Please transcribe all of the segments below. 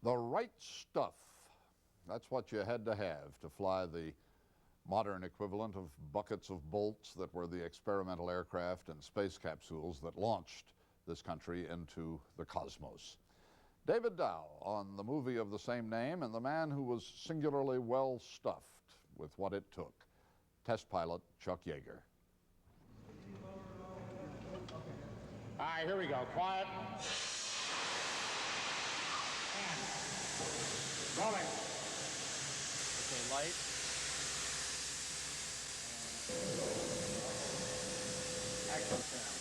The right stuff. That's what you had to have to fly the modern equivalent of buckets of bolts that were the experimental aircraft and space capsules that launched this country into the cosmos. David Dow on the movie of the same name, and the man who was singularly well stuffed with what it took, test pilot Chuck Yeager. All right, here we go. Quiet. Rolling. Okay, light. Action sound.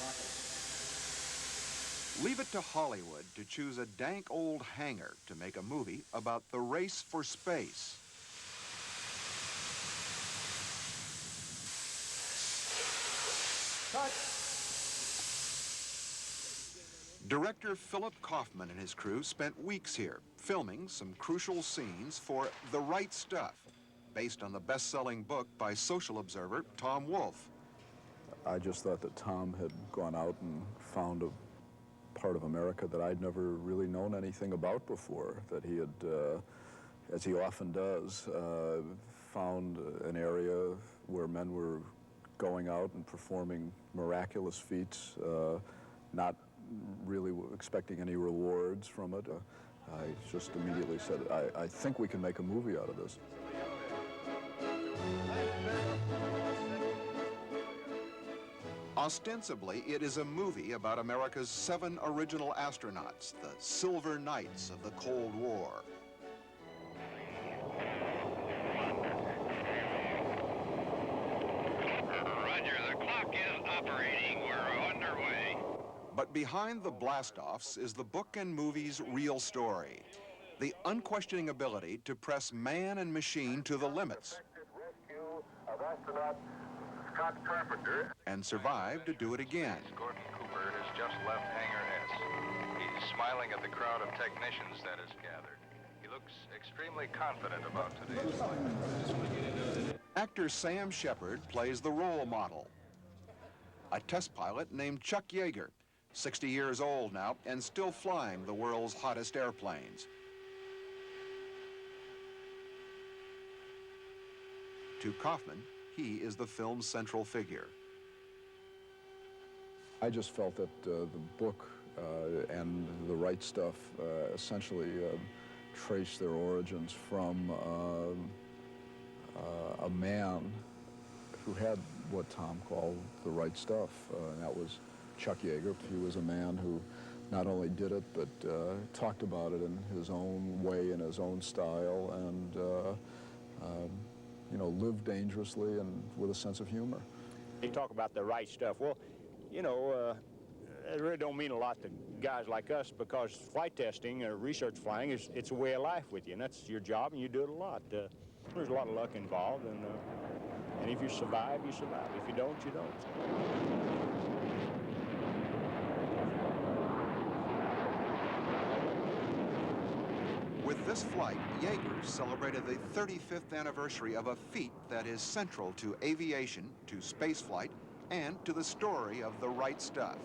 Rocket. Leave it to Hollywood to choose a dank old hangar to make a movie about the race for space. Cut. Director Philip Kaufman and his crew spent weeks here filming some crucial scenes for The Right Stuff, based on the best-selling book by social observer Tom Wolfe. I just thought that Tom had gone out and found a part of America that I'd never really known anything about before, that he had, as he often does, found an area where men were going out and performing miraculous feats, not really expecting any rewards from it. I just immediately said, I think we can make a movie out of this. Ostensibly, it is a movie about America's 7 original astronauts, the Silver Knights of the Cold War. Roger, the clock is operating. We're underway. But behind the blastoffs is the book and movie's real story. The unquestioning ability to press man and machine to the limits. Rescue of astronaut Scott Carpenter. And survive to do it again. Gordon Cooper has just left Hangar S. He's smiling at the crowd of technicians that has gathered. He looks extremely confident about today's. Actor Sam Shepard plays the role model. A test pilot named Chuck Yeager, 60 years old now and still flying the world's hottest airplanes. To Kaufman, he is the film's central figure. I just felt that the book and The Right Stuff essentially traced their origins from a man who had what Tom called the right stuff, and that was Chuck Yeager. He was a man who not only did it, but talked about it in his own way, in his own style, and you know, lived dangerously and with a sense of humor. You talk about the right stuff. Well, you know, it really don't mean a lot to guys like us, because flight testing or research flying it's a way of life with you, and that's your job, and you do it a lot. There's a lot of luck involved, and if you survive, you survive. If you don't, you don't. With this flight, Yeager celebrated the 35th anniversary of a feat that is central to aviation, to spaceflight, and to the story of the right stuff.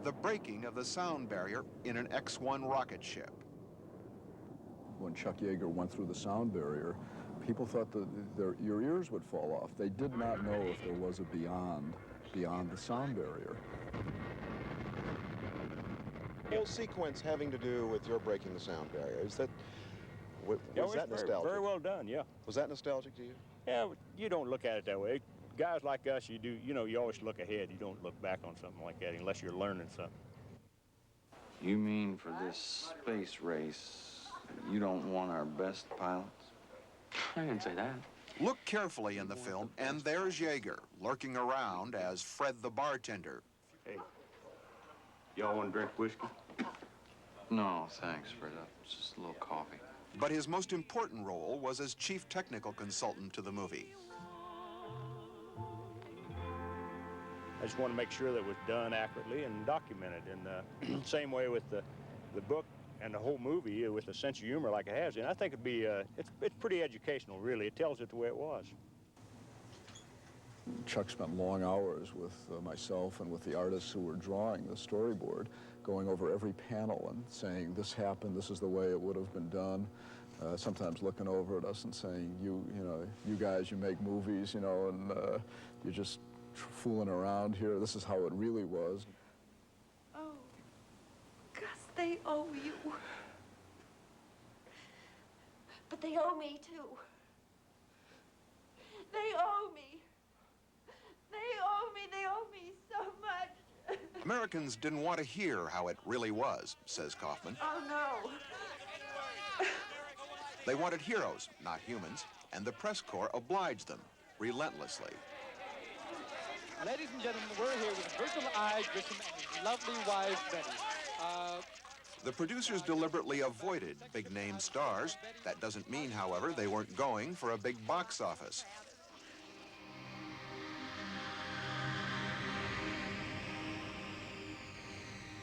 The breaking of the sound barrier in an X-1 rocket ship. When Chuck Yeager went through the sound barrier, people thought that your ears would fall off. They did not know if there was a beyond the sound barrier. The whole sequence having to do with your breaking the sound barrier, was that nostalgic? Very well done, yeah. Was that nostalgic to you? Yeah, you don't look at it that way. Guys like us, you always look ahead. You don't look back on something like that unless you're learning something. You mean for this space race, you don't want our best pilots? I didn't say that. Look carefully in the film, and there's Yeager, lurking around as Fred the bartender. Hey, y'all want to drink whiskey? No, thanks, Fred. Just a little coffee. But his most important role was as chief technical consultant to the movie. I just want to make sure that it was done accurately and documented. And the same way with the book and the whole movie with a sense of humor like it has. And I think it'd be it's pretty educational, really. It tells it the way it was. Chuck spent long hours with myself and with the artists who were drawing the storyboard, going over every panel and saying, this happened, this is the way it would have been done. Sometimes looking over at us and saying, you know, you guys, you make movies, you know, and you're just fooling around here. This is how it really was. Oh, Gus, they owe you. But they owe me, too. They owe me. They owe me so much. Americans didn't want to hear how it really was, says Kaufman. Oh, no. They wanted heroes, not humans, and the press corps obliged them relentlessly. Ladies and gentlemen, we're here with Virgil I. Grissom and his lovely wife, Betty. The producers deliberately avoided big-name stars. That doesn't mean, however, they weren't going for a big box office.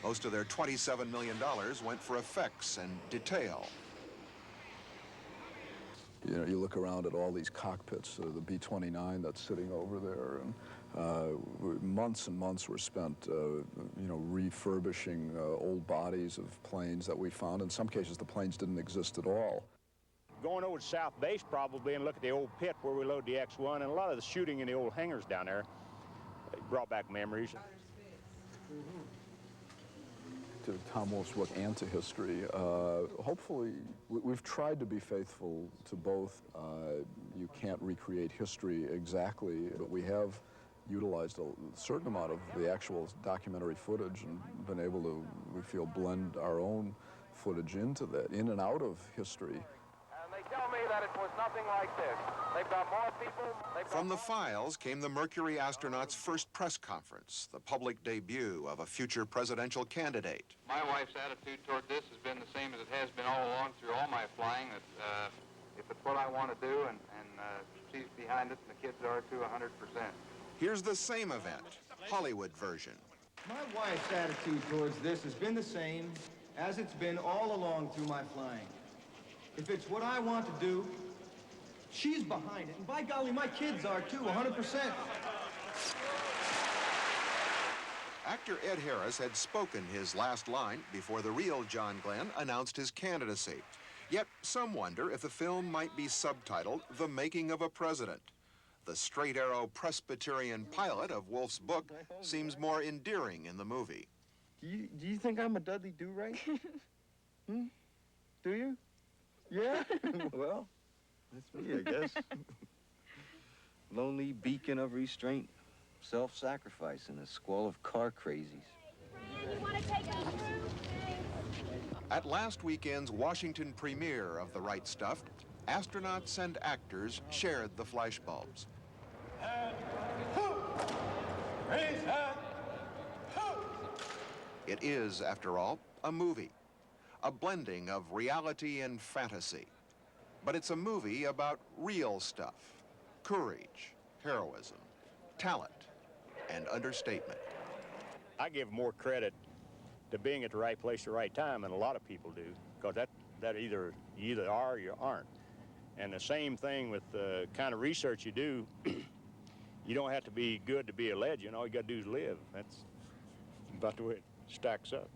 Most of their $27 million went for effects and detail. You know, you look around at all these cockpits, the B-29 that's sitting over there, and months and months were spent, you know, refurbishing old bodies of planes that we found. In some cases, the planes didn't exist at all. Going over to South Base probably and look at the old pit where we load the X-1, and a lot of the shooting in the old hangars down there brought back memories. To Tom Wolfe's book and to history, hopefully we've tried to be faithful to both. You can't recreate history exactly, but we have utilized a certain amount of the actual documentary footage and been able to, we feel, blend our own footage into that, in and out of history. And they tell me that it was nothing like this. They've got more people. From the files came the Mercury astronauts' first press conference, the public debut of a future presidential candidate. My wife's attitude toward this has been the same as it has been all along through all my flying, that if it's what I want to do and she's behind it and the kids are too, 100%. Here's the same event, Hollywood version. My wife's attitude towards this has been the same as it's been all along through my flying. If it's what I want to do, she's behind it. And by golly, my kids are too, 100%. Actor Ed Harris had spoken his last line before the real John Glenn announced his candidacy. Yet some wonder if the film might be subtitled The Making of a President. The straight-arrow Presbyterian pilot of Wolfe's book seems more endearing in the movie. Do you think I'm a Dudley Do-Right? Do you? Yeah? Well, that's me, I guess. Lonely beacon of restraint, self-sacrifice in a squall of car crazies. You want to take me through? At last weekend's Washington premiere of The Right Stuff, astronauts and actors shared the flashbulbs. It is, after all, a movie, a blending of reality and fantasy. But it's a movie about real stuff, courage, heroism, talent, and understatement. I give more credit to being at the right place at the right time than a lot of people do, because that either you either are or you aren't. And the same thing with the kind of research you do. You don't have to be good to be a legend. All you got to do is live. That's about the way it stacks up.